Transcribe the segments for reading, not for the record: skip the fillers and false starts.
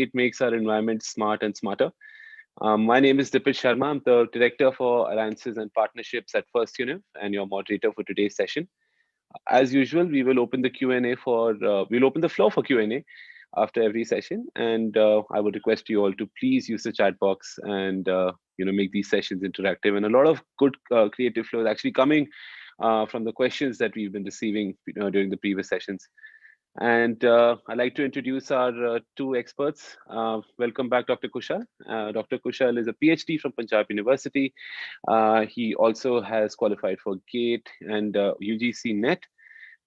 it makes our environment smart and smarter. My name is Dipit Sharma. I'm the Director for Alliances and Partnerships at FirstUniv and your moderator for today's session. As usual, we will open the Q&A we'll open the floor for Q&A after every session. And I would request you all to please use the chat box and make these sessions interactive. And a lot of good creative flow is actually coming from the questions that we've been receiving during the previous sessions. And I'd like to introduce our two experts. Welcome back, Dr. Kushal. Dr. Kushal is a PhD from Punjab University. He also has qualified for GATE and UGC NET.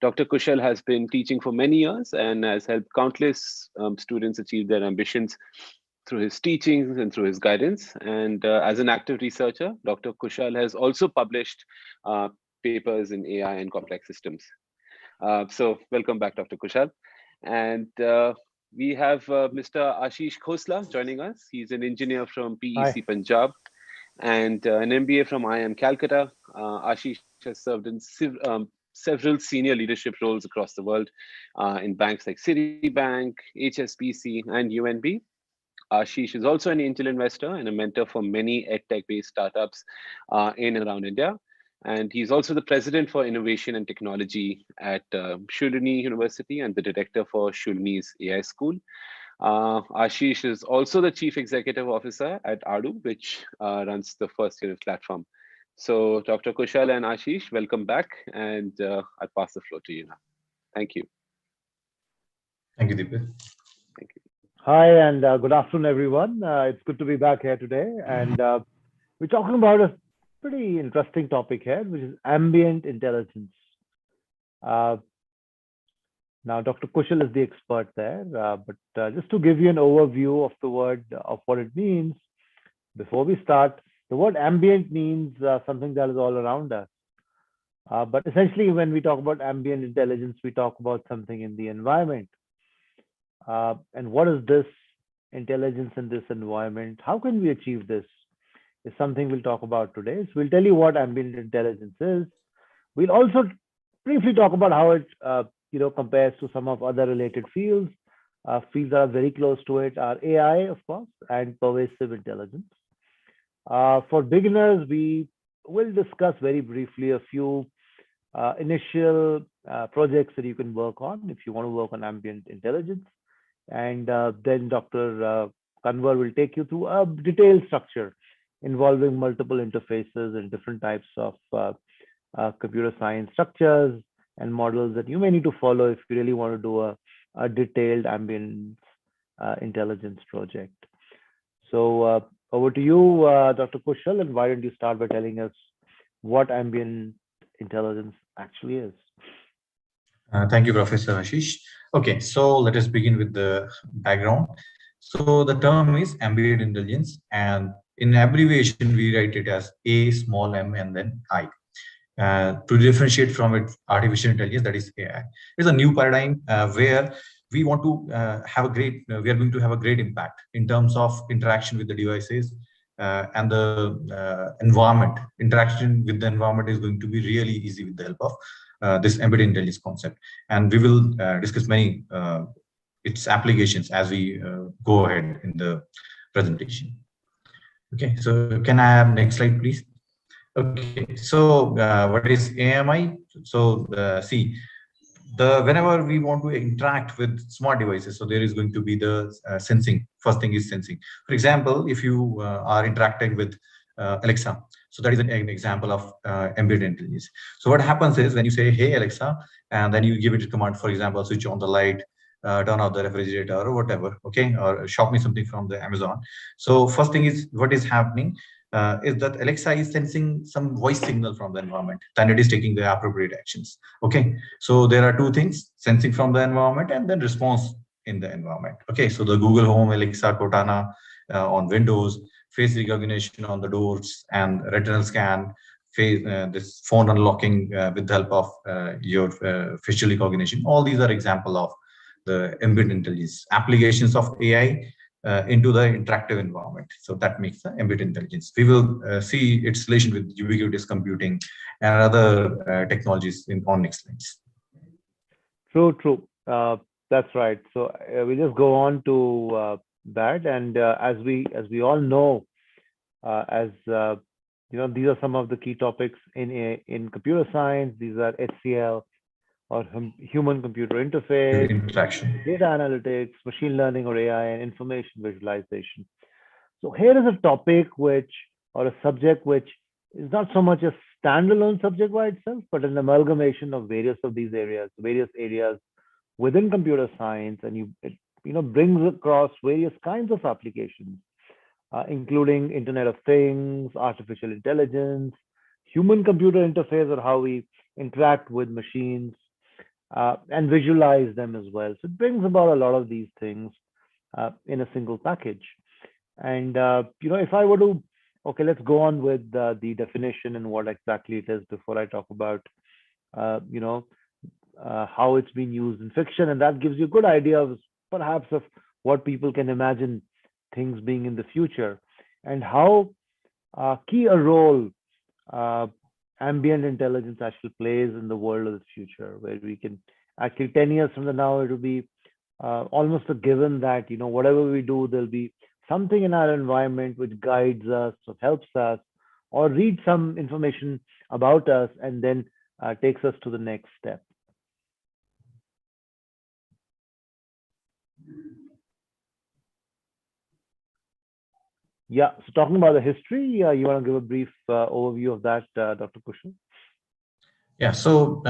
Dr. Kushal has been teaching for many years and has helped countless students achieve their ambitions through his teachings and through his guidance. And as an active researcher, Dr. Kushal has also published papers in AI and complex systems. So welcome back, Dr. Kushal. And we have Mr. Ashish Khosla joining us. He's an engineer from PEC Punjab and an MBA from IIM Calcutta. Ashish has served in several senior leadership roles across the world in banks like Citibank, HSBC, and UNB. Ashish is also an angel investor and a mentor for many edtech-based startups in and around India. And he's also the president for innovation and technology at Shoolini University and the director for Shoolini's AI School. Ashish is also the chief executive officer at Aaddoo, which runs the FirstUniv platform. So Dr. Kushal and Ashish, welcome back. And I'll pass the floor to you now. Thank you. Thank you, Deepak. Thank you. Hi, and good afternoon, everyone. It's good to be back here today. And we're talking about a pretty interesting topic here, which is ambient intelligence. Now, Dr. Kushal is the expert there, but just to give you an overview of the word, of what it means, before we start, the word ambient means something that is all around us. But essentially, when we talk about ambient intelligence, we talk about something in the environment. And what is this intelligence in this environment? How can we achieve this? Is something we'll talk about today. So we'll tell you what ambient intelligence is. We'll also briefly talk about how it compares to some of other related fields. Fields that are very close to it are AI, of course, and pervasive intelligence. For beginners, we will discuss very briefly a few initial projects that you can work on if you want to work on ambient intelligence. And then Dr. Kanwar will take you through a detailed structure involving multiple interfaces and different types of computer science structures and models that you may need to follow if you really want to do a detailed ambient intelligence project. So over to you, Dr. Kushal, and why don't you start by telling us what ambient intelligence actually is? Thank you, Professor Ashish. Okay, so let us begin with the background. So the term is ambient intelligence, and in abbreviation, we write it as A, small m, and then I. To differentiate from it, artificial intelligence, that is AI. It's a new paradigm where we want to have a great, we are going to have a great impact in terms of interaction with the devices and the environment. Interaction with the environment is going to be really easy with the help of this embedded intelligence concept. And we will discuss many its applications as we go ahead in the presentation. Okay, so can I have next slide, please? Okay, so what is AMI? So see, whenever we want to interact with smart devices, so there is going to be the sensing. First thing is sensing. For example, if you are interacting with Alexa, so that is an example of embedded intelligence. So what happens is when you say, hey, Alexa, and then you give it a command, for example, switch on the light, turn off the refrigerator or whatever, okay, or shop me something from the Amazon. So first thing is what is happening is that Alexa is sensing some voice signal from the environment, then it is taking the appropriate actions. Okay, so there are two things: sensing from the environment and then response in the environment. Okay, so the Google Home, Alexa, Cortana on Windows, face recognition on the doors, and retinal scan, this phone unlocking with the help of your facial recognition. All these are example of the embedded intelligence applications of AI into the interactive environment. So that makes the embedded intelligence. We will see its relation with ubiquitous computing and other technologies on next slides. True. That's right. So we just go on to bad. And as we all know, as these are some of the key topics in computer science. These are HCL, or human computer interface, Interaction. data analytics, machine learning or AI, and information visualization. So here is a topic which, or a subject which is not so much a standalone subject by itself, but an amalgamation of various areas within computer science, and it brings across various kinds of applications, including Internet of Things, artificial intelligence, human computer interface, or how we interact with machines, and visualize them as well. So it brings about a lot of these things in a single package. And if I were to, okay, let's go on with the definition and what exactly it is before I talk about, uh, you know, how it's been used in fiction, and that gives you a good idea of perhaps of what people can imagine things being in the future, and how key a role uh, ambient intelligence actually plays in the world of the future, where we can actually 10 years from the now, it will be almost a given that whatever we do, there'll be something in our environment which guides us or helps us, or read some information about us, and then takes us to the next step. Yeah, so talking about the history, you want to give a brief overview of that, Dr. Kushal? Yeah, so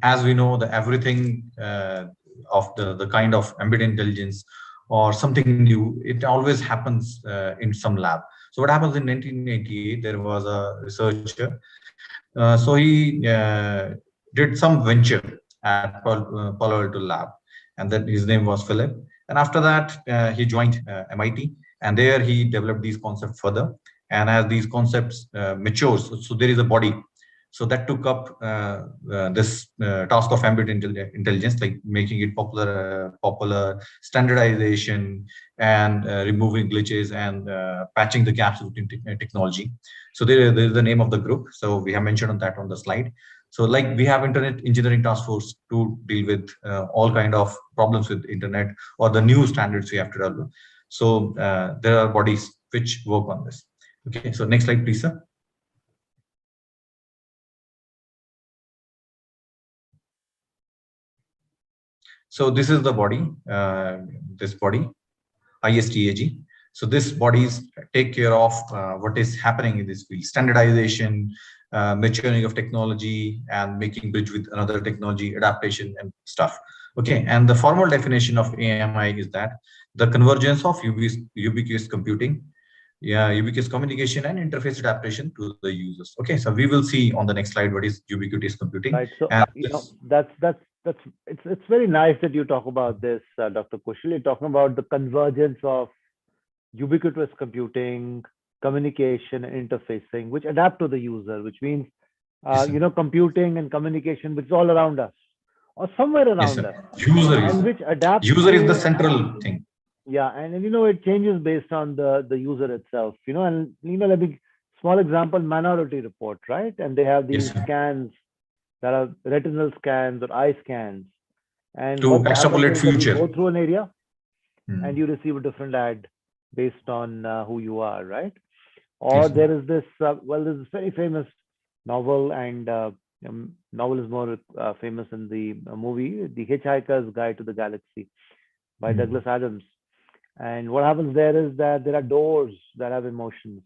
as we know, the everything of the kind of embedded intelligence or something new, it always happens in some lab. So what happens in 1988, there was a researcher. So he did some venture at Palo Alto lab, and then his name was Philip. And after that, he joined MIT, and there he developed these concepts further. And as these concepts matures, so there is a body, so that took up this task of ambient intelligence, like making it popular, standardization, and removing glitches and patching the gaps between technology. So there is the name of the group. So we have mentioned on that on the slide. So like we have Internet Engineering Task Force to deal with all kind of problems with internet or the new standards we have to develop. So there are bodies which work on this. Okay, so next slide, please, sir. So this is the body, this body, ISTAG. So this bodies take care of what is happening in this field, standardization, maturing of technology, and making bridge with another technology, adaptation and stuff. Okay, and the formal definition of AMI is that the convergence of ubiquitous computing, yeah, ubiquitous communication and interface adaptation to the users. Okay, so we will see on the next slide what is ubiquitous computing. Right. So And that's it's very nice that you talk about this, Dr. Kushal. You're talking about the convergence of ubiquitous computing, communication, and interfacing, which adapt to the user, which means yes, sir. computing and communication, which is all around us or somewhere Yes, around sir. us, User is and which adapts user is the to, central thing. yeah, and it changes based on the user itself, and let me, small example, Minority Report, right? And they have Yes, these sir. scans that are retinal scans or eye scans, and To what happens extrapolate is that you future. go through an area and Hmm. you receive a different ad based on who you are, right? Or Yes, sir. there is this, there's this very famous novel, and novel is more famous in the movie, The Hitchhiker's Guide to the Galaxy by Hmm. Douglas Adams. And what happens there is that there are doors that have emotions.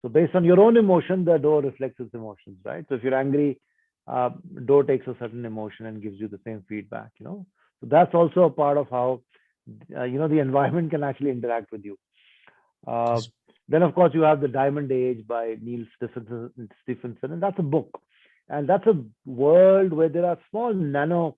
So based on your own emotion, the door reflects its emotions, right? So if you're angry, uh, door takes a certain emotion and gives you the same feedback. So that's also a part of how the environment can actually interact with you. Uh, Yes. then, of course, you have The Diamond Age by Neil Stephenson, and that's a book. And that's a world where there are small nano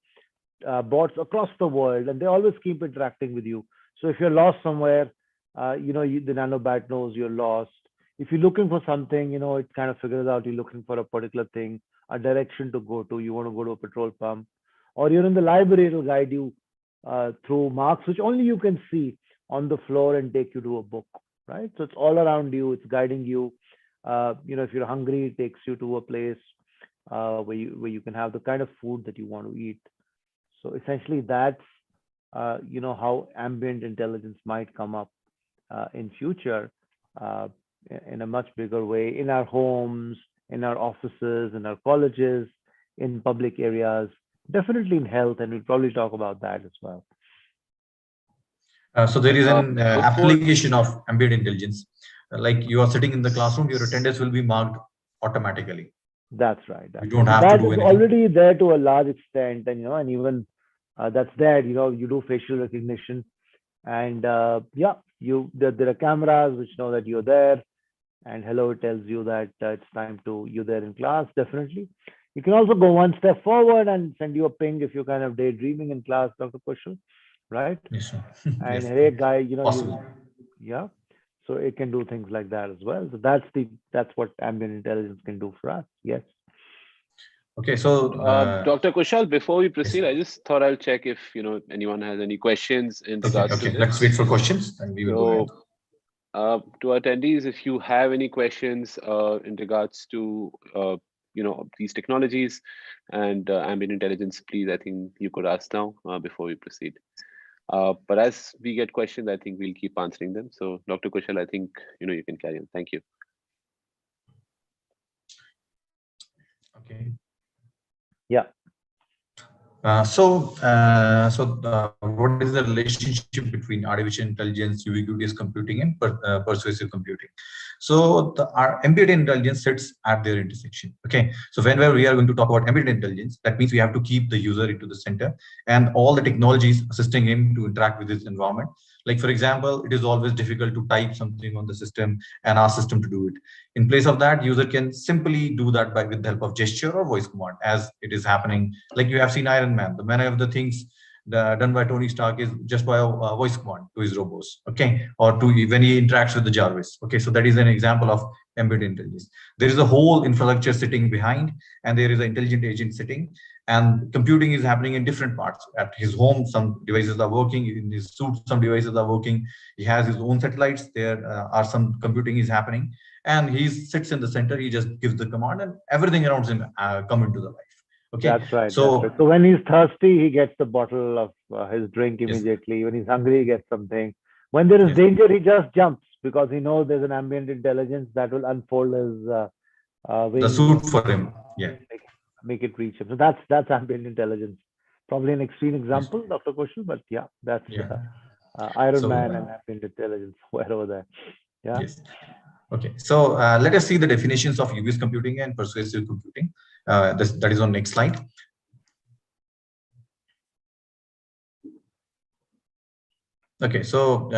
bots across the world, and they always keep interacting with you. So if you're lost somewhere, the nanobat knows you're lost. If you're looking for something, it kind of figures out you're looking for a particular thing, a direction to go to. You want to go to a petrol pump, or you're in the library, it'll guide you through marks which only you can see on the floor and take you to a book, right? So it's all around you. It's guiding you. If you're hungry, it takes you to a place where you can have the kind of food that you want to eat. So essentially, that's how ambient intelligence might come up in future in a much bigger way in our homes, in our offices, in our colleges, in public areas, definitely in health, and we'll probably talk about that as well. So there is an Before application of ambient intelligence. Like you are sitting in the classroom, your attendance will be marked automatically. That's right. You That's don't right. have to That do is anything. already there to a large extent, and and even that's there. You do facial recognition, and yeah, there are cameras which know that you're there, and hello, it tells you that it's time to you there in class. Definitely, you can also go one step forward and send you a ping if you're kind of daydreaming in class, Dr. Kushal, right? Yes, sir. And Yes, hey, guy, possible. yeah. So it can do things like that as well. So that's what ambient intelligence can do for us. Yes. Okay, so Dr. Kushal, before we yes. proceed, I just thought I'll check if anyone has any questions in regards to Okay. this. Let's wait for questions, and we will go ahead. So, to attendees, if you have any questions in regards to these technologies and ambient intelligence, please, I think you could ask now before we proceed. But as we get questions, I think we'll keep answering them. So, Dr. Kushal, I think you can carry on. Thank you. Okay. Yeah. What is the relationship between artificial intelligence, ubiquitous computing, and persuasive computing? So our ambient intelligence sits at their intersection. Okay, so whenever we are going to talk about ambient intelligence, that means we have to keep the user into the center and all the technologies assisting him to interact with his environment. Like for example, it is always difficult to type something on the system and ask system to do it. In place of that, user can simply do that with the help of gesture or voice command, as it is happening. Like you have seen Iron Man, the many of the things done by Tony Stark is just by a voice command to his robots, okay, or to when he interacts with the Jarvis. Okay, so that is an example of embedded intelligence. There is a whole infrastructure sitting behind, and there is an intelligent agent sitting, and computing is happening in different parts. At his home, some devices are working. In his suit, some devices are working. He has his own satellites. There are some computing is happening, and he sits in the center. He just gives the command, and everything around him come into the life. Okay, that's right. so that's right. So when he's thirsty, he gets the bottle of his drink yes, immediately. When he's hungry, he gets something. When there is yes, danger, he just jumps because he knows there's an ambient intelligence that will unfold his the wings suit for him. Yeah, and make it reach him. So that's ambient intelligence. Probably an extreme yes, example, Dr. Kushal, but yeah, that's yeah. Iron So Man and ambient intelligence right over there. Yeah. yes. Okay, so let us see the definitions of UBS computing and persuasive computing. That is on next slide. Okay, so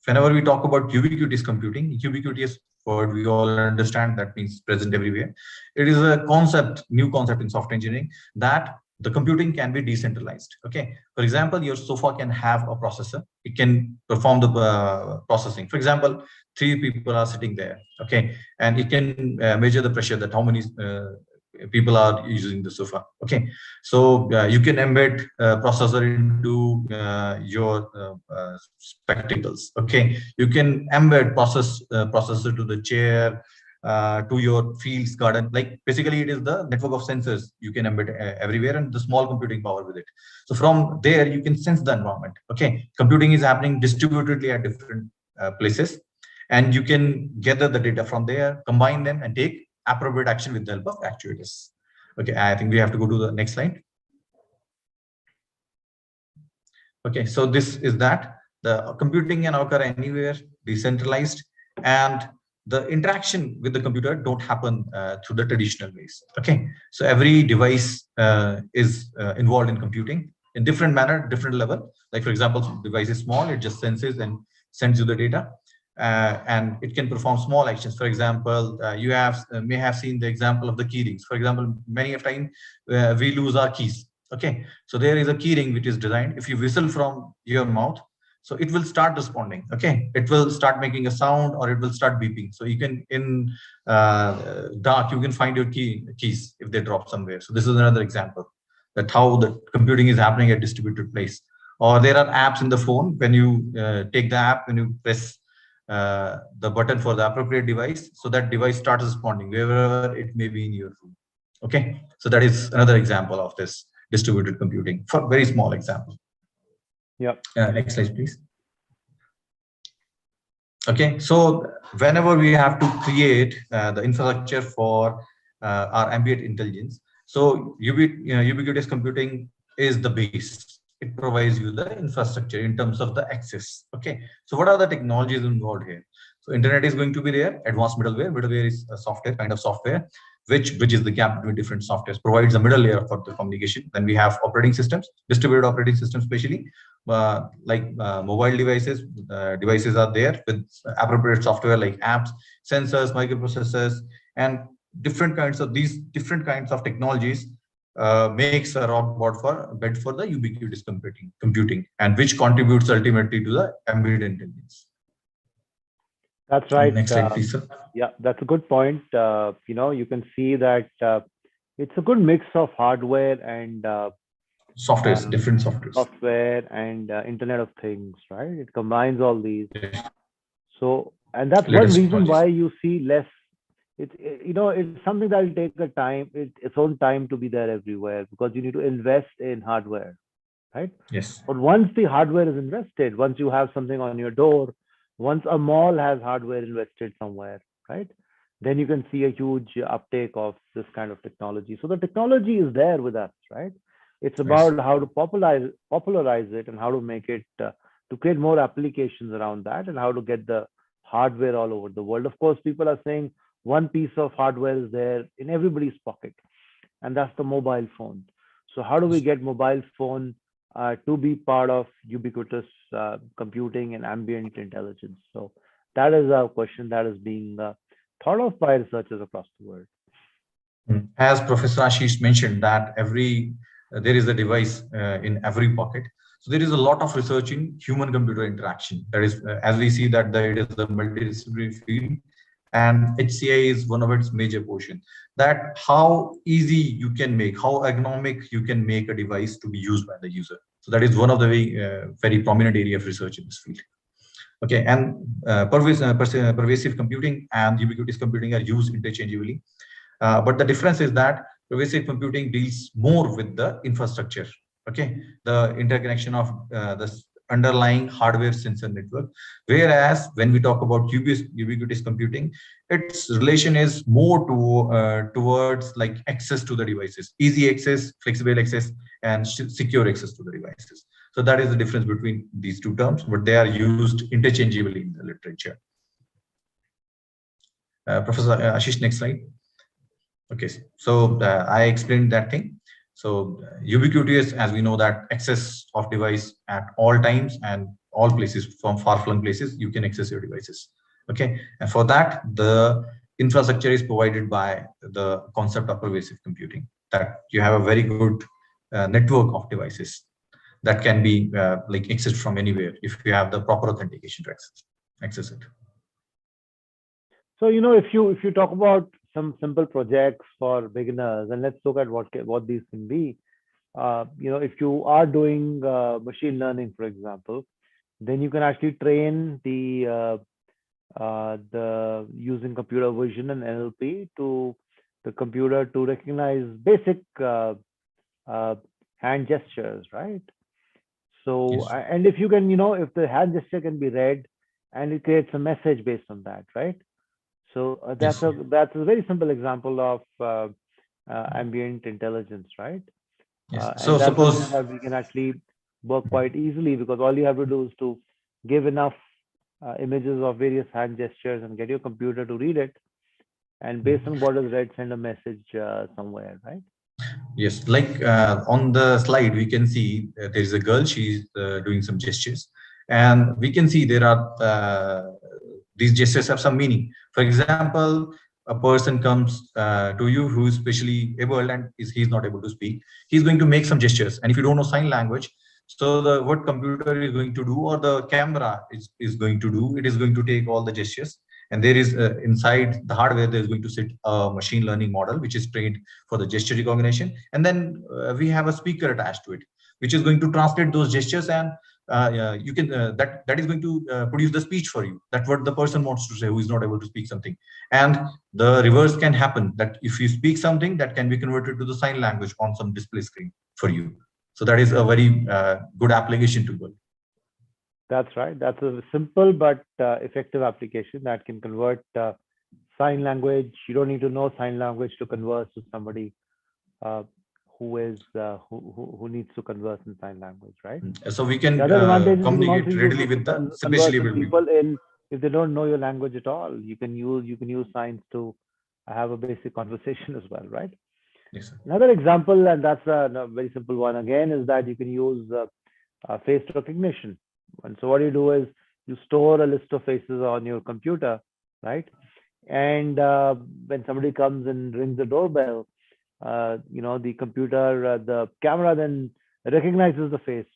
whenever we talk about ubiquitous computing, ubiquitous word we all understand that means present everywhere. It is a concept, new concept in software engineering, that the computing can be decentralized. Okay, for example, your sofa can have a processor. It can perform the processing. For example, 3 people are sitting there. Okay, and it can measure the pressure, that how many people are using the sofa. Okay, so you can embed processor into your spectacles. Okay, you can embed processor to the chair, to your fields garden. Like basically it is the network of sensors you can embed everywhere, and the small computing power with it. So from there you can sense the environment. Okay, computing is happening distributedly at different places, and you can gather the data from there, combine them, and take appropriate action with the help of actuators. Okay, I think we have to go to the next slide. Okay, so this is that the computing can occur anywhere, decentralized, and the interaction with the computer don't happen through the traditional ways. Okay, so every device is involved in computing in different manner, different level. Like for example, device is small, it just senses and sends you the data. And it can perform small actions. For example, you may have seen the example of the key rings. For example, many of time we lose our keys. Okay, so there is a key ring which is designed. If you whistle from your mouth, so it will start responding. Okay, it will start making a sound, or it will start beeping. So you can, in dark, you can find your keys if they drop somewhere. So this is another example that how the computing is happening at distributed place. Or there are apps in the phone. When you take the app, when you press the button for the appropriate device, so that device starts responding wherever it may be in your room. Okay, so that is another example of this distributed computing, for very small example. Yeah. Next slide, please. Okay, so whenever we have to create the infrastructure for our ambient intelligence, so ubiquitous computing is the base. It provides you the infrastructure in terms of the access. Okay, so what are the technologies involved here? So internet is going to be there, advanced middleware. Middleware is a software, kind of software, which bridges the gap between different softwares, provides a middle layer for the communication. Then we have operating systems, distributed operating systems, especially mobile devices. Devices are there with appropriate software like apps, sensors, microprocessors, and different kinds of technologies makes a robot for bed for the ubiquitous computing, and which contributes ultimately to the ambient intelligence. That's right. Next slide, please, sir. Yeah, that's a good point. You can see that it's a good mix of hardware and Softwares, different softwares. software and Internet of Things, right? It combines all these. Yes. So, and that's one Latest reason technologies. why you see less. It's something that will take its own time to be there everywhere, because you need to invest in hardware, right? Yes. But once the hardware is invested, once you have something on your door, once a mall has hardware invested somewhere, right? Then you can see a huge uptake of this kind of technology. So the technology is there with us, right? It's Yes. about how to popularize it and how to make it to create more applications around that, and how to get the hardware all over the world. Of course, people are saying one piece of hardware is there in everybody's pocket, and that's the mobile phone. So how do we get mobile phone to be part of ubiquitous computing and ambient intelligence? So that is a question that is being thought of by researchers across the world. As Professor Ashish mentioned, that there is a device in every pocket. So there is a lot of research in human-computer interaction. That is, as we see that it is a multidisciplinary field, and HCI is one of its major portion. That how easy you can make, how ergonomic you can make a device to be used by the user. So that is one of the very prominent area of research in this field. Okay, and pervasive computing and ubiquitous computing are used interchangeably. But the difference is that pervasive computing deals more with the infrastructure. Okay, the interconnection of the underlying hardware sensor network. Whereas when we talk about ubiquitous computing, its relation is more towards like access to the devices, easy access, flexible access, and secure access to the devices. So that is the difference between these two terms, but they are used interchangeably in the literature. Professor Ashish, next slide. Okay, so I explained that thing. So ubiquitous, as we know, that access of device at all times and all places, from far-flung places, you can access your devices. Okay, and for that, the infrastructure is provided by the concept of pervasive computing, that you have a very good network of devices that can be like accessed from anywhere if you have the proper authentication to access it. So if you talk about some simple projects for beginners, and let's look at what these can be. If you are doing machine learning, for example, then you can actually train the using computer vision and NLP to the computer to recognize basic hand gestures, right? So, Yes. and if you can, if the hand gesture can be read, and it creates a message based on that, right? So Yes. that's a very simple example of ambient intelligence, right? Yes. So And that's something suppose. that we can actually work quite easily, because all you have to do is to give enough images of various hand gestures and get your computer to read it, and based on what is read, send a message somewhere, right? Yes, like on the slide, we can see there is a girl, she's doing some gestures, and we can see there are these gestures have some meaning. For example, a person comes to you who is specially able and he's not able to speak. He's going to make some gestures, and if you don't know sign language, so the what computer is going to do, or the camera is going to do, it is going to take all the gestures, and there is inside the hardware there is going to sit a machine learning model which is trained for the gesture recognition, and then we have a speaker attached to it which is going to translate those gestures, and you can that is going to produce the speech for you, that what the person wants to say who is not able to speak something. And the reverse can happen, that if you speak something, that can be converted to the sign language on some display screen for you. So that is a very good application to work. That's right. That's a simple but effective application that can convert sign language. You don't need to know sign language to converse with somebody uh, who needs to converse in sign language, right? So we The can other advantage is you can also communicate use readily it to with the converse specially with able people people. in if they don't know your language at all. You can use signs to have a basic conversation as well, right? Yes, sir. Another example, and that's a very simple one again, is that you can use face recognition. And so what you do is you store a list of faces on your computer, right? And when somebody comes and rings the doorbell, the computer, the camera then recognizes the face.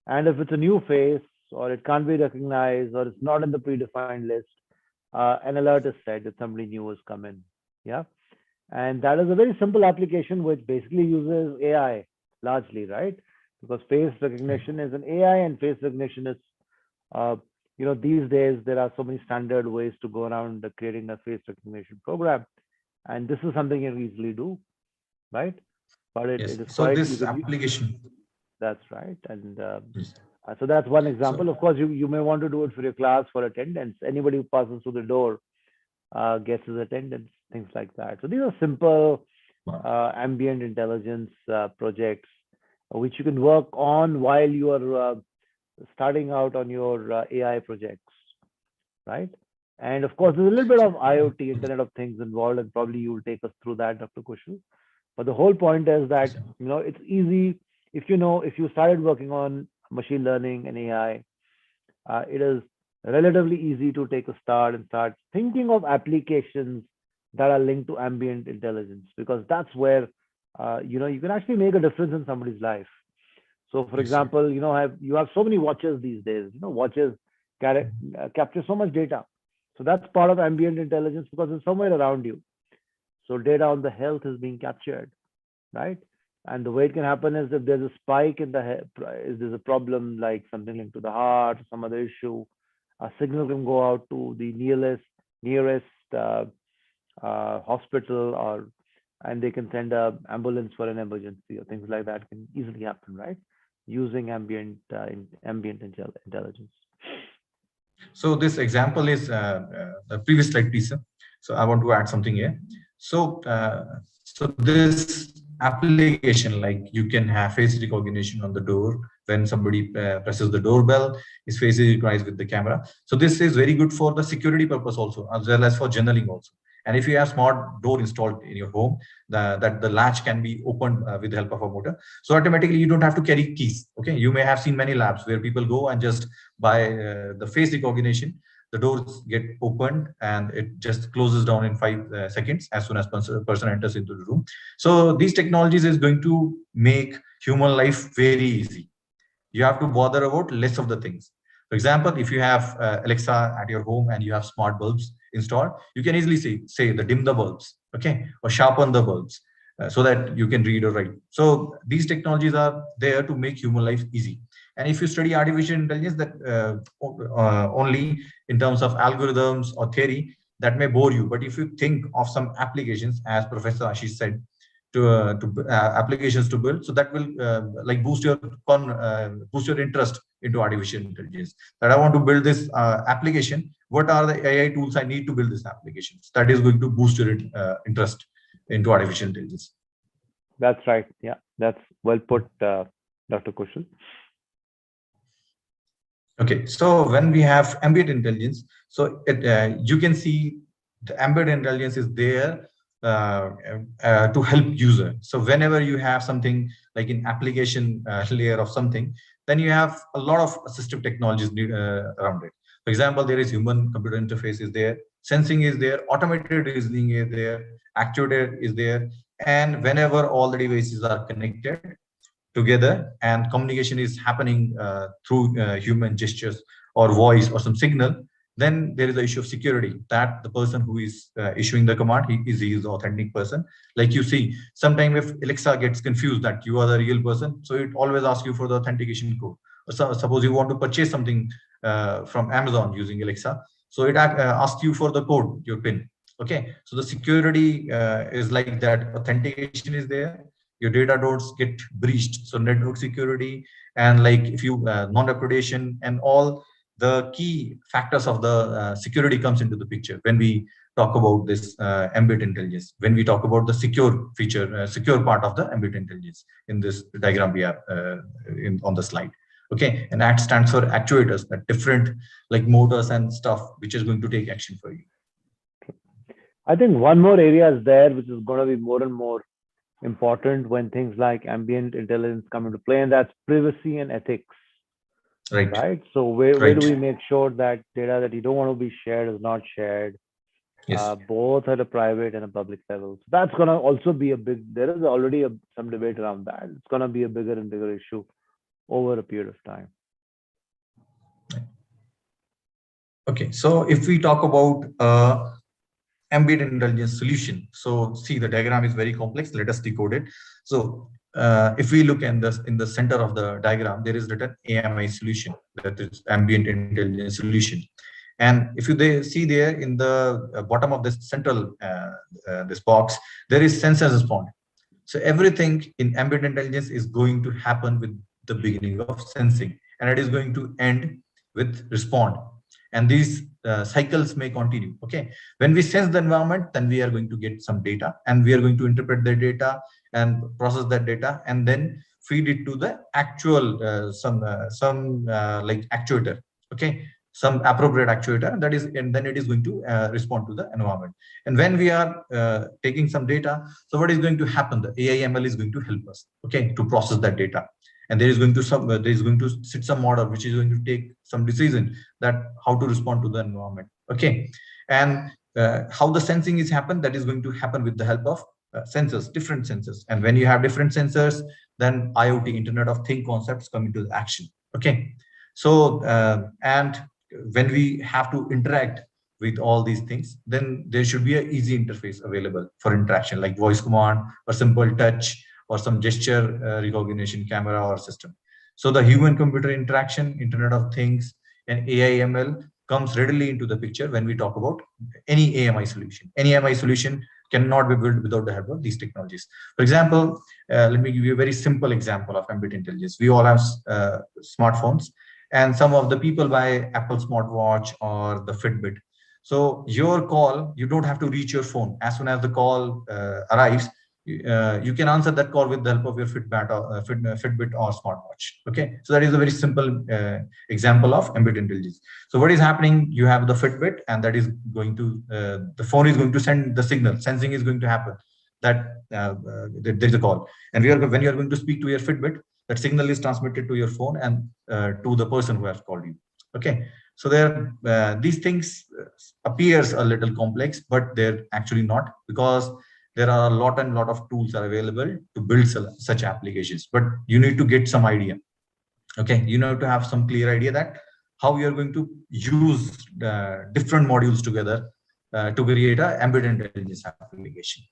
And if it's a new face, or it can't be recognized, or it's not in the predefined list, an alert is set that somebody new has come in. Yeah. And that is a very simple application which basically uses AI largely, right? Because face recognition is an AI, and face recognition is, uh, these days there are so many standard ways to go around creating a face recognition program. And this is something you can easily do, right? But it Yes. is So quite, you this could, application. that's right. And Yes. so that's one So example. Of course, you may want to do it for your class for attendance. Anybody who passes through the door gets his attendance, things like that. So these are simple ambient intelligence projects which you can work on while you are starting out on your AI projects, right? And of course, there's a little bit of IoT, Internet of Things involved, and probably you will take us through that, Dr. Kushal. But the whole point is yes, that sir. it's easy if you started working on machine learning and AI, it is relatively easy to take a start and start thinking of applications that are linked to ambient intelligence, because that's where you can actually make a difference in somebody's life. So, for Yes, sir. example, you have so many watches these days. Watches capture so much data. So that's part of ambient intelligence because it's somewhere around you. So data on the health is being captured, right? And the way it can happen is if there's a spike in if there's a problem like something linked to the heart or some other issue, a signal can go out to the nearest hospital, and they can send a ambulance for an emergency or things like that can easily happen, right? Using ambient intelligence. So this example is the previous slide, please, sir. So I want to add something here. So this application, like you can have face recognition on the door when somebody presses the doorbell, his face is recognized with the camera. So this is very good for the security purpose also, as well as for journaling also. And if you have smart door installed in your home, that the latch can be opened with the help of a motor. So automatically you don't have to carry keys. Okay, you may have seen many labs where people go and just by the face recognition, the doors get opened and it just closes down in 5 seconds as soon as person enters into the room. So these technologies is going to make human life very easy. You have to bother about less of the things. For example, if you have Alexa at your home and you have smart bulbs installed, you can easily say the dim the bulbs, okay, or sharpen the bulbs so that you can read or write. So these technologies are there to make human life easy. And if you study artificial intelligence, that only in terms of algorithms or theory, that may bore you. But if you think of some applications, as Professor Ashish said, to applications to build, so that will like boost your interest into artificial intelligence. That I want to build this application. What are the AI tools I need to build this application? That is going to boost your interest into artificial intelligence. That's right. Yeah, that's well put, Dr. Kushal. Okay, so when we have ambient intelligence, so you can see the ambient intelligence is there to help user. So whenever you have something like an application layer of something, then you have a lot of assistive technologies around it. For example, there is human computer interface is there, sensing is there, automated reasoning is there, actuator is there, and whenever all the devices are connected together and communication is happening through human gestures or voice or some signal, then there is the issue of security, that the person who is issuing the command, he is the authentic person. Like you see, sometimes if Alexa gets confused that you are the real person, so it always asks you for the authentication code. Or suppose you want to purchase something from Amazon using Alexa, so it asks you for the code, your PIN. Okay, so the security is like that, authentication is there, your data don't get breached. So network security and like if you non-repudiation and all the key factors of the security comes into the picture when we talk about this ambient intelligence, when we talk about the secure feature, secure part of the ambient intelligence in this diagram we have on the slide. Okay, and ACT stands for actuators, that different like motors and stuff which is going to take action for you. I think one more area is there, which is going to be more and more important when things like ambient intelligence come into play, and that's privacy and ethics. Right. Right. So where do we make sure that data that you don't want to be shared is not shared, Yes. both at a private and a public level? So that's going to also be a big. There is already some debate around that. It's going to be a bigger and bigger issue over a period of time. Okay. So if we talk about ambient intelligence solution. So see, the diagram is very complex. Let us decode it. So if we look in the center of the diagram, there is written AMI solution, that is ambient intelligence solution. And if you see there in the bottom of this central this box, there is sensors respond. So everything in ambient intelligence is going to happen with the beginning of sensing, and it is going to end with respond. And these cycles may continue. Okay, when we sense the environment, then we are going to get some data, and we are going to interpret the data and process that data, and then feed it to the actual some like actuator. Okay, some appropriate actuator, that is, and then it is going to respond to the environment. And when we are taking some data, so what is going to happen? The AI ML is going to help us, okay, to process that data. And there is going to sit some model which is going to take some decision that how to respond to the environment. Okay, and how the sensing is happen, that is going to happen with the help of sensors, different sensors. And when you have different sensors, then IoT, Internet of Things concepts come into action. Okay, so and when we have to interact with all these things, then there should be an easy interface available for interaction, like voice command or simple touch or some gesture recognition camera or system. So the human computer interaction, Internet of Things, and AI ML comes readily into the picture when we talk about any AMI solution. Any AMI solution cannot be built without the help of these technologies. For example, let me give you a very simple example of ambient intelligence. We all have smartphones, and some of the people buy Apple smartwatch or the Fitbit. So your call, you don't have to reach your phone. As soon as the call arrives, you can answer that call with the help of your Fitbit or smartwatch. Okay, so that is a very simple example of ambient intelligence. So what is happening? You have the Fitbit, and that is going to the phone is going to send the signal. Sensing is going to happen that there is a call, and when you are going to speak to your Fitbit, that signal is transmitted to your phone and to the person who has called you. Okay, so there these things appears a little complex, but they're actually not, because there are a lot of tools are available to build such applications. But you need to get some idea. Okay, you need to have some clear idea that how you are going to use different modules together to create an ambient intelligence application.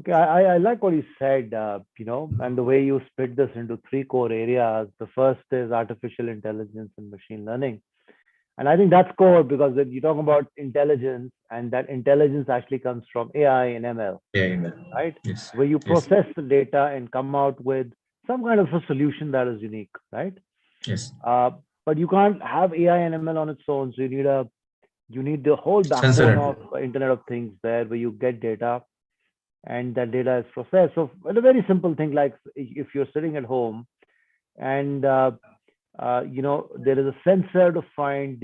Okay, I like what you said, and the way you split this into three core areas. The first is artificial intelligence and machine learning. And I think that's core, because when you talk about intelligence, and that intelligence actually comes from AI and ML, right? Yes. Where you process the data and come out with some kind of a solution that is unique, right? Yes. But you can't have AI and ML on its own. So you need the whole backbone of Internet of Things there, where you get data, and that data is processed. So a very simple thing, like if you're sitting at home, and there is a sensor to find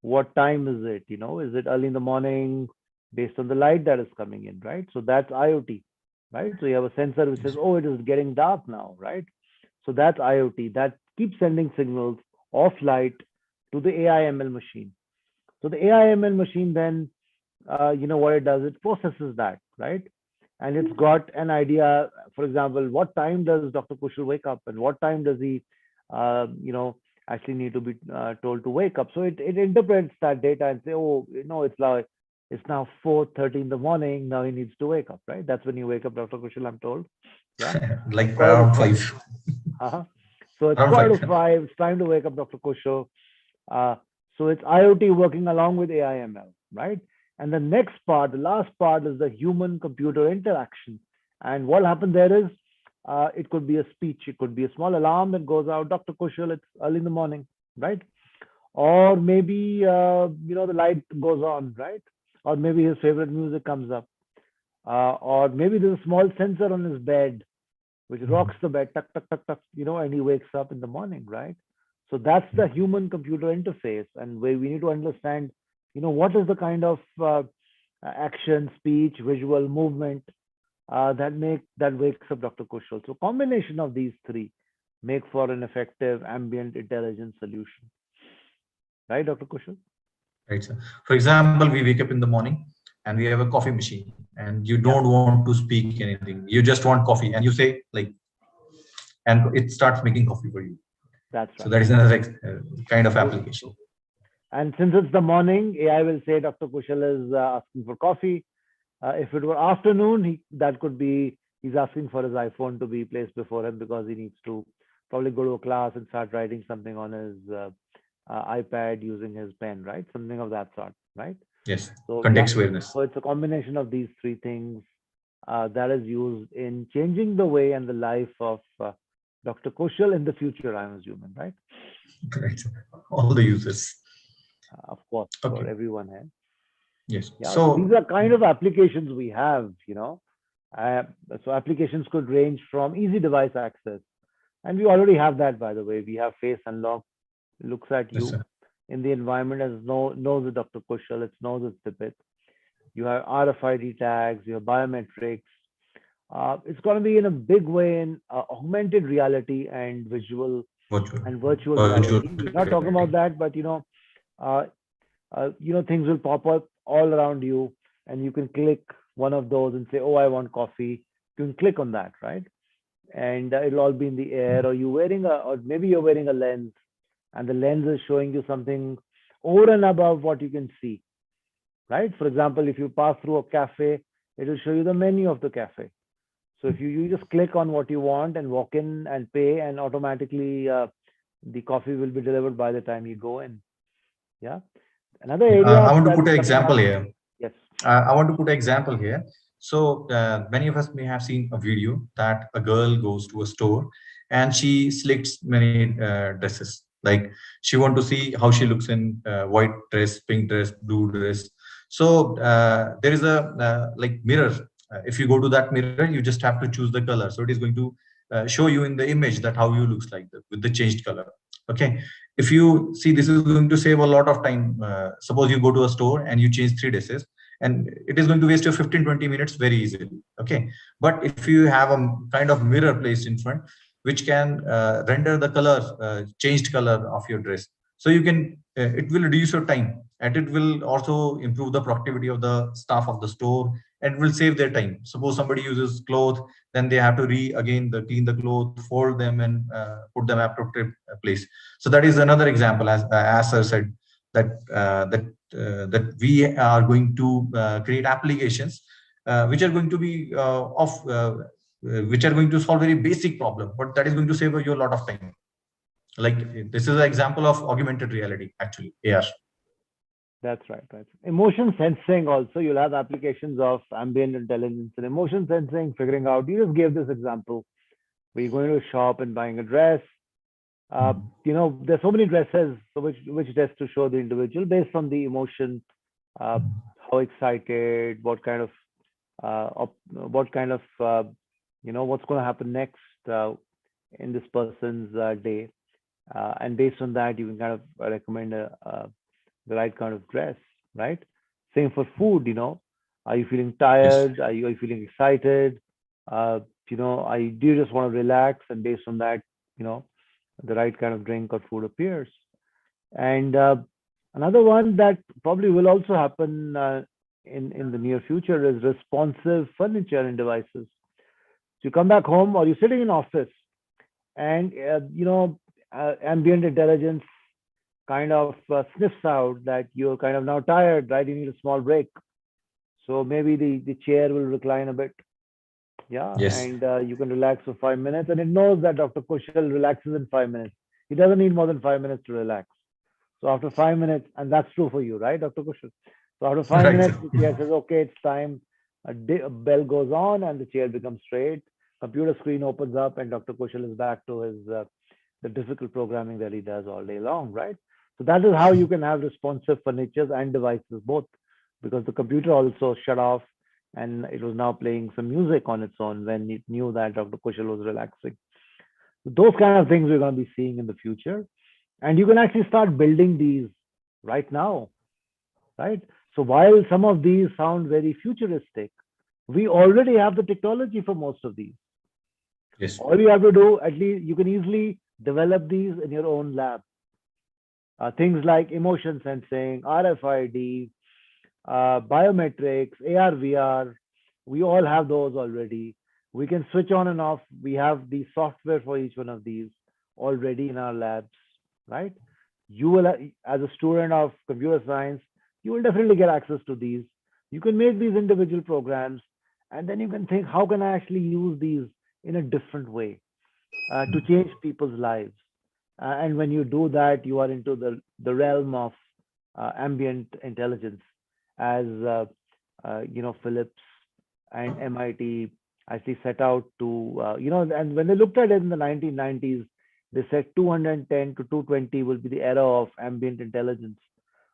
what time is it? Is it early in the morning, based on the light that is coming in, right? So that's IoT, right? So you have a sensor which says, oh, it is getting dark now, right? So that's IoT, that keeps sending signals of light to the AI ML machine. So the AI ML machine then, what it does, it processes that, right? And it's got an idea, for example, what time does Dr. Kushal wake up, and what time does he actually need to be told to wake up. So it interprets that data and say, oh, it's now 4:30 in the morning. Now he needs to wake up, right? That's when you wake up, Dr. Kushal, I'm told. Yeah. Like around 5. So it's quarter to 5. It's time to wake up, Dr. Kushal. So it's IoT working along with AI ML, right? And the next part, the last part, is the human computer interaction. And what happened there is, it could be a speech, it could be a small alarm that goes out, Dr. Kushal, it's early in the morning, right? Or maybe the light goes on, right? Or maybe his favorite music comes up, or maybe there's a small sensor on his bed which rocks the bed, tuck tuck tuck tuck, and he wakes up in the morning, right? So that's the human computer interface, and where we need to understand, what is the kind of action, speech, visual, movement that wakes up Dr. Kushal. So combination of these three make for an effective ambient intelligence solution. Right, Dr. Kushal? Right, sir. For example, we wake up in the morning and we have a coffee machine, and you don't want to speak anything. You just want coffee, and you say like, and it starts making coffee for you. That's right. So that is another kind of application. And since it's the morning, AI will say Dr. Kushal is asking for coffee. If it were afternoon, that could be he's asking for his iPhone to be placed before him because he needs to probably go to a class and start writing something on his iPad using his pen, right? Something of that sort, right? Yes. So context awareness. So it's a combination of these three things that is used in changing the way and the life of Dr. Kushal in the future, I'm assuming, right? Right. All the users. Of course, for everyone here. Yes. Yeah, so these are kind of applications we have, so applications could range from easy device access. And we already have that, by the way. We have face unlock, looks at you in the environment as knows the Dr. Kushal, it knows it's Dipit. You have RFID tags, you have biometrics. It's going to be in a big way in augmented reality and virtual reality. We're not talking about that, but things will pop up all around you, and you can click one of those and say, "Oh, I want coffee." You can click on that, right? And it'll all be in the air. Or maybe you're wearing a lens, and the lens is showing you something over and above what you can see, right? For example, if you pass through a cafe, it will show you the menu of the cafe. So if you just click on what you want and walk in and pay, and automatically the coffee will be delivered by the time you go in. Yeah. Another area. I want to put an example here. Yes. I want to put an example here. So many of us may have seen a video that a girl goes to a store and she selects many dresses. Like she want to see how she looks in white dress, pink dress, blue dress. So there is a like mirror. If you go to that mirror, you just have to choose the color. So it is going to show you in the image that how you looks like with the changed color. Okay. If you see, this is going to save a lot of time. Suppose you go to a store and you change 3 dresses, and it is going to waste your 15-20 minutes very easily. Okay. But if you have a kind of mirror placed in front, which can render the color, changed color of your dress. So you can, it will reduce your time, and it will also improve the productivity of the staff of the store, and will save their time. Suppose somebody uses cloth, then they have to clean the cloth, fold them, and put them appropriate place. So that is another example, as sir said, that we are going to create applications which are going to be which are going to solve very basic problem, but that is going to save you a lot of time. Like this is an example of augmented reality, actually, AR. That's right. Emotion sensing also, you'll have applications of ambient intelligence and emotion sensing, figuring out, you just gave this example, where you're going to a shop and buying a dress. There's so many dresses, so which dress to show the individual based on the emotion, how excited, what kind of what's going to happen next in this person's day. And based on that, you can kind of recommend the right kind of dress, right? Same for food, are you feeling tired? Yes. Are you feeling excited? Do you just want to relax? And based on that, the right kind of drink or food appears. And another one that probably will also happen in the near future is responsive furniture and devices. So you come back home or you're sitting in office, and ambient intelligence kind of sniffs out that you're kind of now tired, right? You need a small break. So maybe the chair will recline a bit. Yeah. Yes. And you can relax for 5 minutes, and it knows that Dr. Kushal relaxes in 5 minutes. He doesn't need more than 5 minutes to relax. So after 5 minutes, and that's true for you, right, Dr. Kushal? So after 5 minutes, the chair says, okay, it's time. A bell goes on and the chair becomes straight. Computer screen opens up and Dr. Kushal is back to his the difficult programming that he does all day long, right? So that is how you can have responsive furnitures and devices both, because the computer also shut off and it was now playing some music on its own when it knew that Dr. Kushal was relaxing. So those kind of things we're going to be seeing in the future, and you can actually start building these right now, right? So while some of these sound very futuristic, we already have the technology for most of these. Yes. All you have to do, at least you can easily develop these in your own lab. Things like emotion sensing, RFID, biometrics, AR, VR, we all have those already. We can switch on and off. We have the software for each one of these already in our labs, right? You will, as a student of computer science, you will definitely get access to these. You can make these individual programs, and then you can think, how can I actually use these in a different way to change people's lives? And when you do that, you are into the realm of ambient intelligence, as Phillips and MIT actually set out to, and when they looked at it in the 1990s, they said 210 to 220 will be the era of ambient intelligence.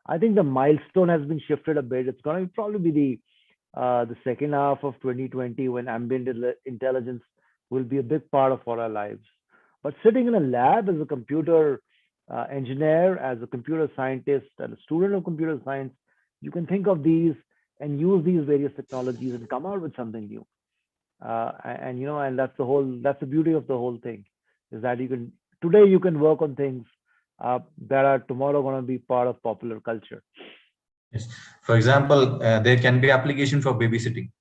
I think the milestone has been shifted a bit. It's going to probably be the second half of 2020 when ambient intelligence will be a big part of our lives. But sitting in a lab as a computer engineer, as a computer scientist, and a student of computer science, you can think of these and use these various technologies and come out with something new. And that's the beauty of the whole thing, is that today you can work on things that are tomorrow going to be part of popular culture. Yes. For example, there can be application for babysitting.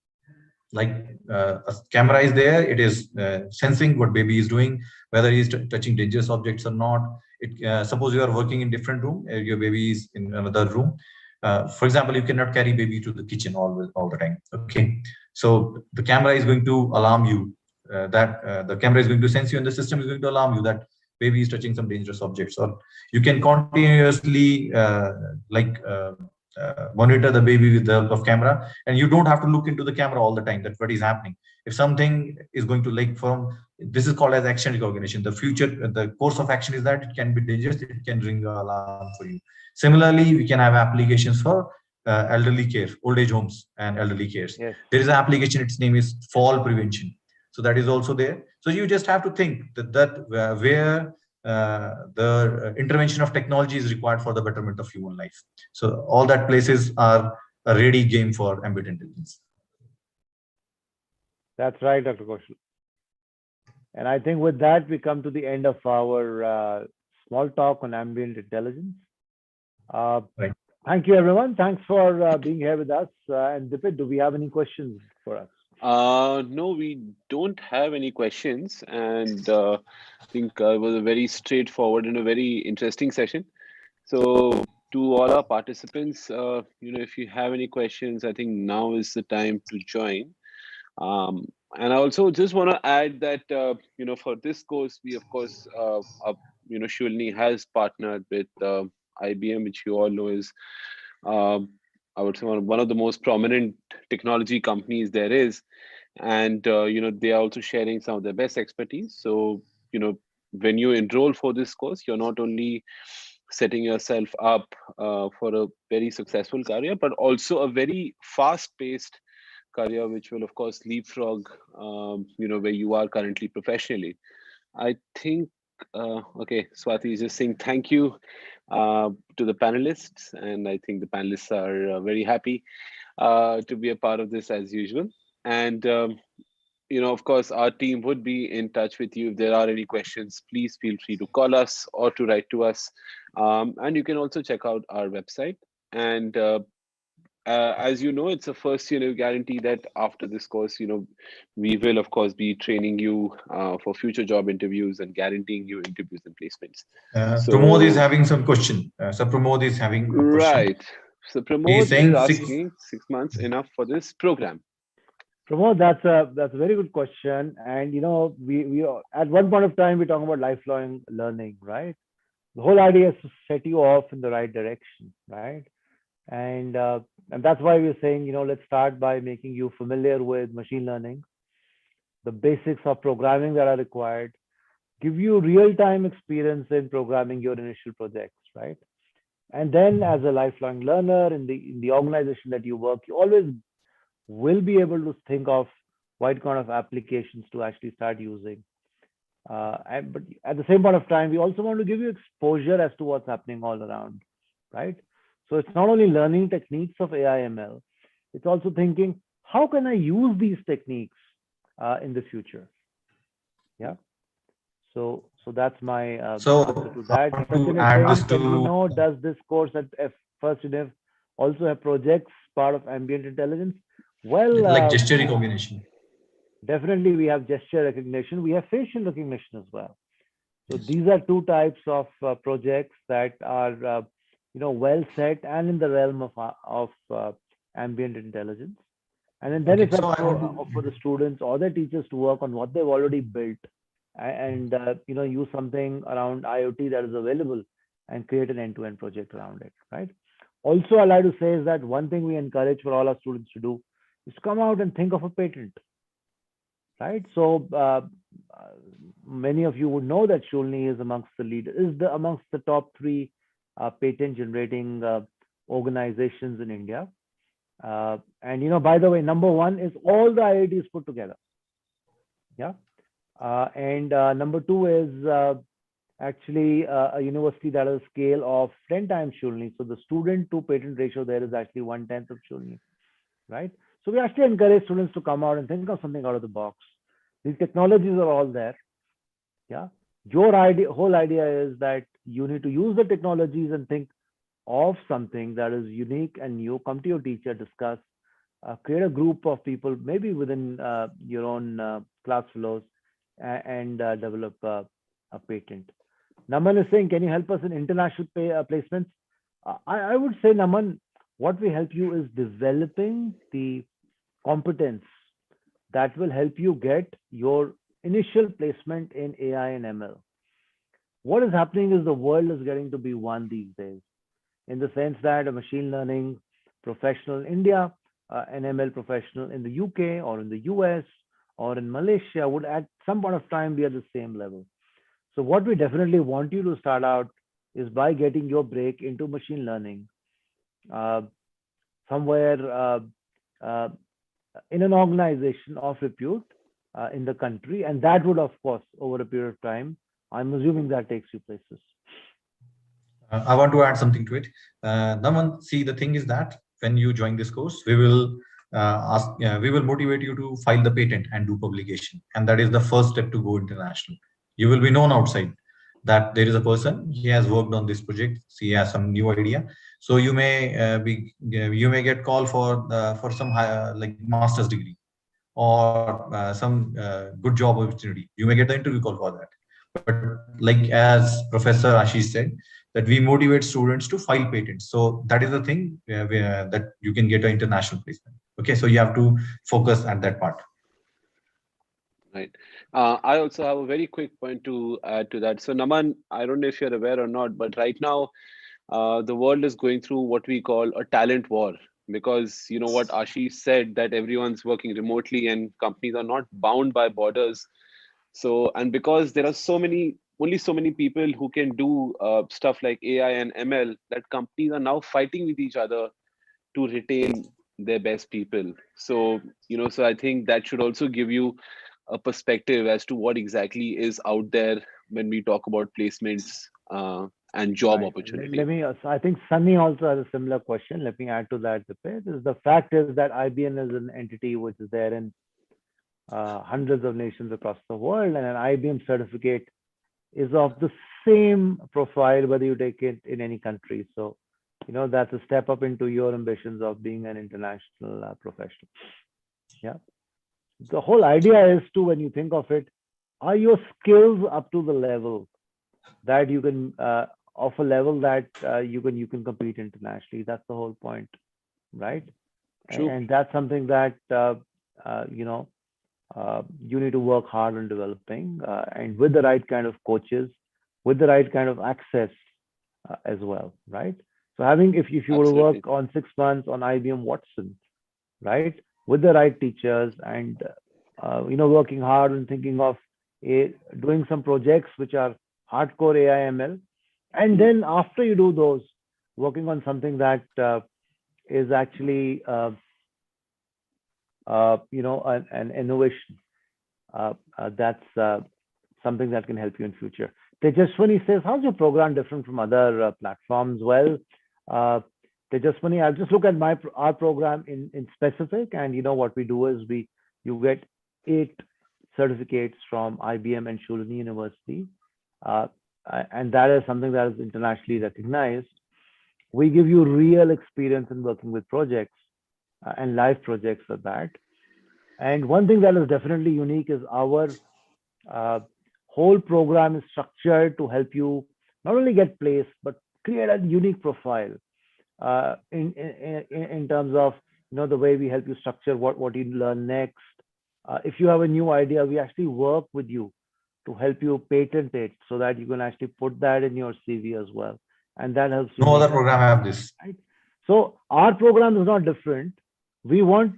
Like a camera is there, it is sensing what baby is doing, whether he is touching dangerous objects or not. Suppose you are working in different room, your baby is in another room. For example, you cannot carry baby to the kitchen all the time. Okay, so the camera is going to alarm you that the camera is going to sense you, and the system is going to alarm you that baby is touching some dangerous objects. Or you can continuously monitor the baby with the help of camera, and you don't have to look into the camera all the time that what is happening. If something is going to this is called as action recognition. The course of action is that it can be dangerous, it can ring an alarm for you. Similarly, we can have applications for elderly care, old age homes and elderly cares. Yes. There is an application, its name is fall prevention. So that is also there. So you just have to think where the intervention of technology is required for the betterment of human life. So all that places are a ready game for ambient intelligence. That's right, Dr. Kaushal. And I think with that, we come to the end of our small talk on ambient intelligence. Right. Thank you, everyone. Thanks for being here with us. And Dipit, do we have any questions for us? No, we don't have any questions, and I think it was a very straightforward and a very interesting session. So, to all our participants, if you have any questions, I think now is the time to join. And I also just want to add that for this course, we of course, Shoolini has partnered with IBM, which you all know is I would say one of the most prominent technology companies there is, and they are also sharing some of their best expertise. So when you enroll for this course, you're not only setting yourself up for a very successful career, but also a very fast-paced career, which will of course leapfrog where you are currently professionally. I think okay, Swati is just saying thank you to the panelists, and I think the panelists are very happy to be a part of this as usual. And of course, our team would be in touch with you if there are any questions. Please feel free to call us or to write to us, and you can also check out our website. And as you know, it's a FirstUniv guarantee that after this course, we will of course be training you for future job interviews and guaranteeing you interviews and placements. Pramod is having some question. So Pramod is having a question. Right. So Pramod is asking 6 months enough for this program. Pramod, that's a very good question. And we at one point of time we talk about lifelong learning, right? The whole idea is to set you off in the right direction, right? And that's why we're saying, let's start by making you familiar with machine learning, the basics of programming that are required, give you real-time experience in programming your initial projects, right? And then as a lifelong learner in the organization that you work, you always will be able to think of what kind of applications to actually start using. But at the same point of time, we also want to give you exposure as to what's happening all around, right? So it's not only learning techniques of AI ML, it's also thinking, how can I use these techniques in the future? Yeah. So that's my answer So to I that. want to Sachin is add this saying, can we to know, does this course at FirstUniv also have projects part of ambient intelligence? Well, like gesture recognition. definitely we have gesture recognition. We have facial recognition as well. So Yes. these are two types of projects that are, well set and in the realm of ambient intelligence. And then Okay. it's So up I want for the students or their teachers to work on what they've already built, and use something around IoT that is available and create an end-to-end project around it, right? Also, I like to say is that one thing we encourage for all our students to do is come out and think of a patent, right? So uh, many of you would know that Shoolini is amongst the lead is the amongst the top three patent generating organizations in India. And by the way, number one is all the IITs put together. Yeah. And number two is actually a university that has a scale of 10 times Shoolini. So the student to patent ratio there is actually 1/10 of Shoolini, right? So we actually encourage students to come out and think of something out of the box. These technologies are all there. Yeah. Whole idea is that you need to use the technologies and think of something that is unique and new. Come to your teacher, discuss, create a group of people, maybe within your own class fellows, and develop a patent. Naman is saying, can you help us in international placements? I would say, Naman, what we help you is developing the competence that will help you get your initial placement in AI and ML. What is happening is the world is getting to be one these days, in the sense that a machine learning professional in India, an ML professional in the UK or in the US or in Malaysia would at some point of time be at the same level. So what we definitely want you to start out is by getting your break into machine learning uh, somewhere uh, in an organization of repute in the country, and that would, of course, over a period of time, I'm assuming that takes you places. I want to add something to it. Naman, see, the thing is that when you join this course, we will motivate you to file the patent and do publication, and that is the first step to go international. You will be known outside that there is a person, he has worked on this project, he has some new idea. So you may get call for some like master's degree or some good job opportunity. You may get the interview call for that. But like as Professor Ashish said, that we motivate students to file patents. So that is the thing that you can get an international placement. Okay, so you have to focus at that part. Right. I also have a very quick point to add to that. So, Naman, I don't know if you're aware or not, but right now, the world is going through what we call a talent war, because you know what Ashish said, that everyone's working remotely and companies are not bound by borders. So, and because there are only so many people who can do stuff like AI and ML, that companies are now fighting with each other to retain their best people. So, so I think that should also give you a perspective as to what exactly is out there when we talk about placements and job Right. opportunity. Let me. So I think Sunny also has a similar question. Let me add to that. The fact is that IBM is an entity which is there in hundreds of nations across the world, and an IBM certificate is of the same profile whether you take it in any country. So, that's a step up into your ambitions of being an international professional. Yeah. The whole idea is to, when you think of it, are your skills up to the level that you can of a level that you can compete internationally? That's the whole point, right? True. And that's something that you need to work hard on developing, and with the right kind of coaches, with the right kind of access as well, right? So having, if you were to Absolutely. work on 6 months on IBM Watson, right, with the right teachers and working hard and thinking of doing some projects which are hardcore AI ML, and then after you do those, working on something that is actually an innovation that's something that can help you in future. Tejaswani says, how's your program different from other platforms? Well, Tejaswani, I'll just look at our program in specific, and what we do is you get 8 certificates from IBM and Shoolini University, and that is something that is internationally recognized. We give you real experience in working with projects and live projects at that. And one thing that is definitely unique is our whole program is structured to help you not only get placed but create a unique profile in terms of the way we help you structure what you learn next. If you have a new idea, we actually work with you to help you patent it so that you can actually put that in your CV as well, and that helps you. No other program have this. Right? So our program is not different. We want,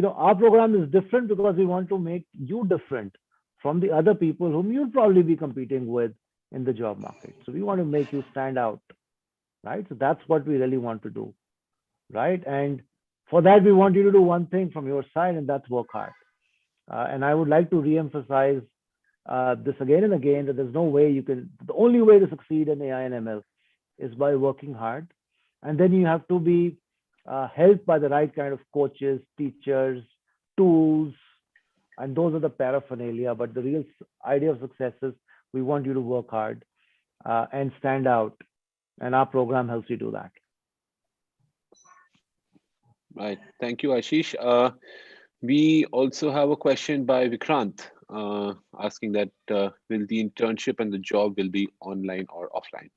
our program is different because we want to make you different from the other people whom you'll probably be competing with in the job market. So we want to make you stand out, right? So that's what we really want to do, right? And for that, we want you to do one thing from your side, and that's work hard. And I would like to re-emphasize this again and again, that there's no way the only way to succeed in AI and ML is by working hard. And then you have to be helped by the right kind of coaches, teachers, tools, and those are the paraphernalia. But the real idea of success is we want you to work hard and stand out. And our program helps you do that. Right. Thank you, Ashish. We also have a question by Vikrant asking that will the internship and the job will be online or offline?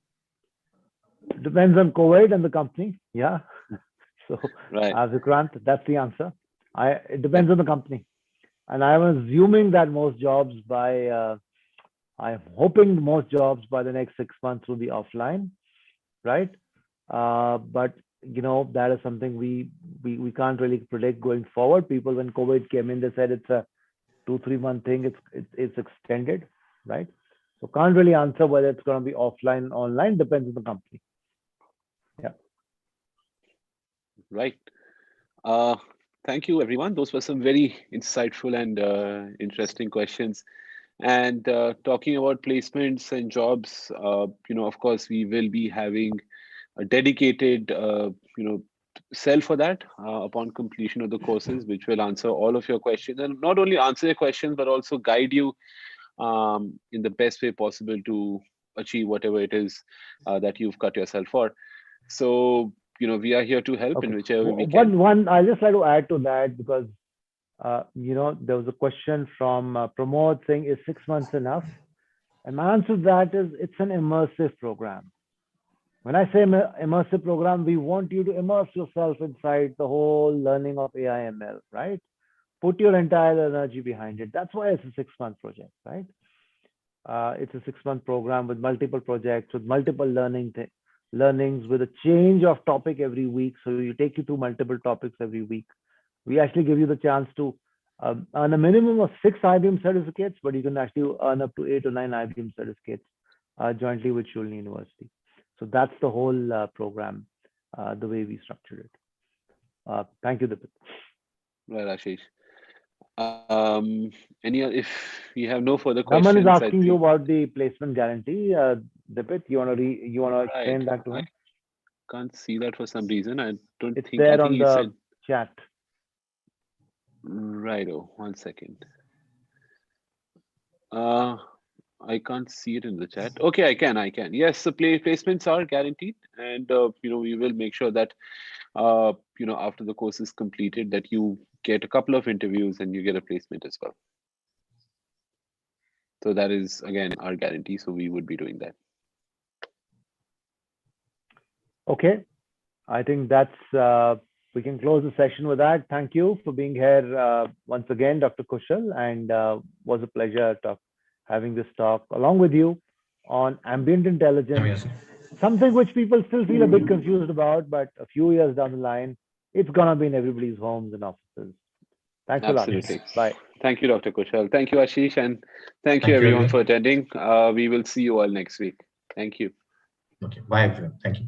Depends on COVID and the company. Yeah. So, right. Vikrant, that's the answer. It depends on the company. And I'm assuming that most jobs I'm hoping most jobs by the next 6 months will be offline, right? But that is something we can't really predict going forward. People, when COVID came in, they said it's a 2-3 month thing. It's extended, right? So can't really answer whether it's going to be offline, online. Depends on the company. Yeah. Right. Thank you, everyone. Those were some very insightful and interesting questions. And talking about placements and jobs, of course, we will be having a dedicated, cell for that upon completion of the courses, which will answer all of your questions, and not only answer your questions, but also guide you in the best way possible to achieve whatever it is that you've cut yourself for. So, we are here to help in whichever way we can. One, I'll just like to add to that, because there was a question from Pramod saying, is 6 months enough? And my answer to that is, it's an immersive program. When I say immersive program, we want you to immerse yourself inside the whole learning of AI ML, right? Put your entire energy behind it. That's why it's a 6-month project, right? It's a 6-month program with multiple projects, with multiple learnings, with a change of topic every week. So you take you through multiple topics every week. We actually give you the chance to earn a minimum of 6 IBM certificates, but you can actually earn up to 8 or 9 IBM certificates jointly with Shoolini University. So that's the whole program, the way we structured it. Thank you, Dipit. Right, Ashish. If we have no further questions, someone is asking you about the placement guarantee. Dipit, you want to explain that to him? I can't see that for some reason. I don't it's think there I think on the chat. Righto, 1 second. I can't see it in the chat. Okay, I can. Yes, the placements are guaranteed, and we will make sure that after the course is completed, that you get a couple of interviews and you get a placement as well. So that is again our guarantee. So we would be doing that. Okay, I think that's we can close the session with that. Thank you for being here once again, Dr. Kushal, and was a pleasure having this talk along with you on ambient intelligence something which people still feel a bit confused about, but a few years down the line, it's gonna be in everybody's homes and offices. Thanks a lot. Absolutely. Bye. Thank you, Dr. Kushal. Thank you, Ashish, and thank you Thank you, everyone everyone. for attending. We will see you all next week. Thank you. Okay, bye, everyone. Thank you.